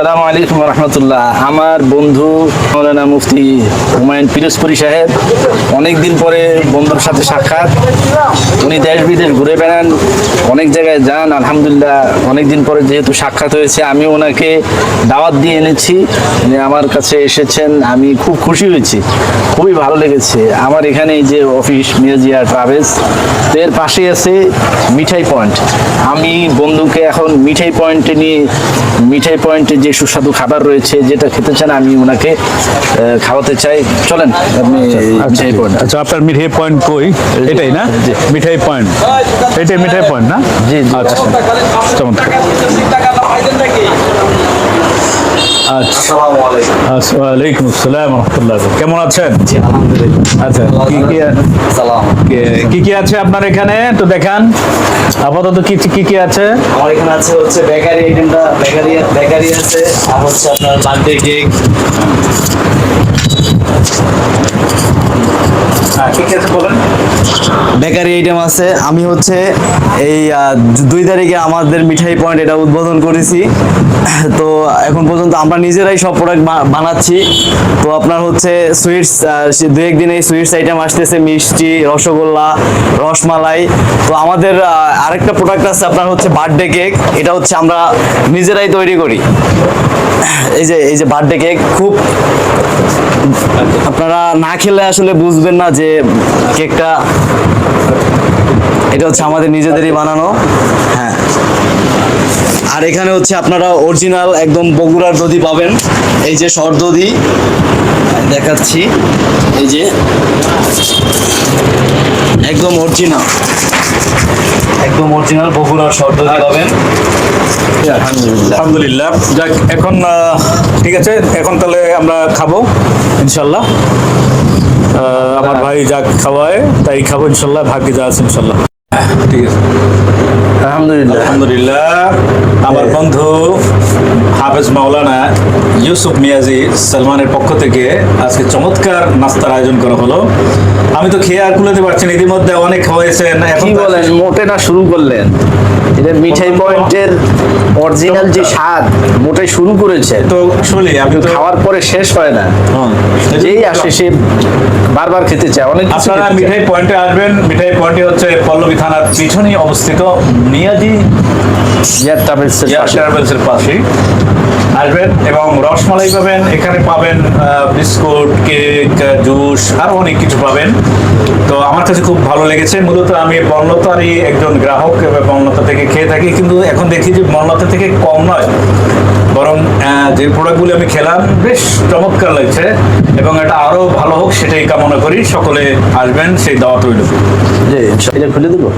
আসসালামু আলাইকুম রহমতুল্লাহ। আমার বন্ধু মৌলানা মুফতি হুমায়ুন পিরোজপুরি সাহেব, অনেকদিন পরে বন্ধুর সাথে সাক্ষাৎ। উনি দেশ বিদেশ ঘুরে বেড়ান, অনেক জায়গায় যান। আলহামদুলিল্লাহ অনেকদিন পরে যেহেতু সাক্ষাৎ হয়েছে, আমি ওনাকে দাওয়াত দিয়ে এনেছি, উনি আমার কাছে এসেছেন। আমি খুব খুশি হয়েছি, খুবই ভালো লেগেছে। আমার এখানে এই যে অফিস মিয়াজিয়া ট্রাভেলস, এর পাশেই আছে মিঠাই পয়েন্ট। আমি বন্ধুকে এখন মিঠাই পয়েন্টে নিয়ে, মিঠাই পয়েন্টে যে সুস্বাদু খাবার রয়েছে, যেটা খেতে চান আমি ওনাকে খাওয়াতে চাই। চলেন আপনি মিঠাই পয়েন্ট। আচ্ছা, আপনার মিঠাই পয়েন্ট কই? এটাই না? জি। মিঠাই পয়েন্ট, এটাই মিঠাই পয়েন্ট না? জি জি। আচ্ছা, চমৎকার। আচ্ছা, ওয়ালাইকুম আসসালাম রহমতুল্লাহ। কেমন আছেন? আচ্ছা, কি কি আছে আপনার এখানে তো দেখান। আপাতত কি কি আছে? আমার এখানে আছে হচ্ছে বেকারি আইটেমটা, বেকারি আছে, আর হচ্ছে আপনার বার্থডে কেক। কি কি আছে বলেন। বেকারি আইটেম আছে। আমি হচ্ছে এই 2 তারিখে আমাদের মিঠাই পয়েন্ট এটা উদ্বোধন করেছি। তো এখন পর্যন্ত আমরা নিজেরাই সব প্রোডাক্ট বানাচ্ছি। তো আপনার হচ্ছে সুইটস, 2-1 দিন এই সুইটস আইটেম আসতেছে, মিষ্টি, রসগোল্লা, রসমালাই। তো আমাদের আরেকটা প্রোডাক্ট আছে আপনার হচ্ছে বার্থডে কেক। এটা হচ্ছে আমরা নিজেরাই তৈরি করি। এই যে বার্থডে কেক, খুব আপনারা না খেলে আসলে বুঝবেন না যে কেকটা, এটা হচ্ছে আমাদের নিজেদেরই বানানো। হ্যাঁ, আর এখানে হচ্ছে আপনারা অরিজিনাল একদম বগুড়ার দধি পাবেন। এই যে সর দধি দেখাচ্ছি, এই যে একদম অরিজিনাল, একদম অরিজিনাল বগুড়ার সর দধি পাবেন। আলহামদুলিল্লাহ। যাক, এখন ঠিক আছে, এখন তাহলে আমরা খাবো ইনশাল্লাহ। আমার ভাই যাক খাওয়ায় তাই খাবো ইনশাল্লাহ, ভাগ্যে যা আছে ইনশাল্লাহ। ঠিক আছে, আলহামদুলিল্লাহ। আলহামদুলিল্লাহ। আমার বন্ধু হাফেজ মাওলানা ইউসুফ মিয়াজি সালমানের পক্ষ থেকে আজকে চমৎকার নাস্তার আয়োজন করা হলো। আমি তো খেয়ে আর কুলাতে পারছি না, ইতিমধ্যে অনেক খাওয়াইছেন। এখন কি বলেন, মোটে না শুরু করলেন? এটা মিঠাই পয়েন্টের অরিজিনাল যে স্বাদ, মোটে শুরু করেছে তো শুনলি, আমি তো খাওয়ার পরে শেষ হয় না। যেই আসে সে বারবার খেতে চায়, অনেক কিছু আপনারা খেতে চায়। মিঠাই পয়েন্টে আসবেন। মিঠাই পয়েন্টে হচ্ছে পল্লবী থানার পিছনেই অবস্থিত, মিয়াজি জিয়াদ ট্রাভেলসের পাশে। ট্রাভেলসের পাশেই আসবেন এবং রসমালাই পাবেন। এখানে পাবেন বিস্কুট, কেক, জুস, আরো অনেক কিছু পাবেন। তো আমার কাছে খুব ভালো লেগেছে। মূলত আমি বনলতারই একজন গ্রাহক, বনলতা থেকে খেয়ে থাকি, কিন্তু এখন দেখি যে বনলতা থেকে কম নয়, বরং যে প্রোডাক্টগুলি আমি খেলাম বেশ চমৎকার লাগছে, এবং এটা আরো ভালো হোক সেটাই কামনা করি। সকলে আসবেন, সেই দাওয়াত রইল। জি, এটা খুলে দেবো।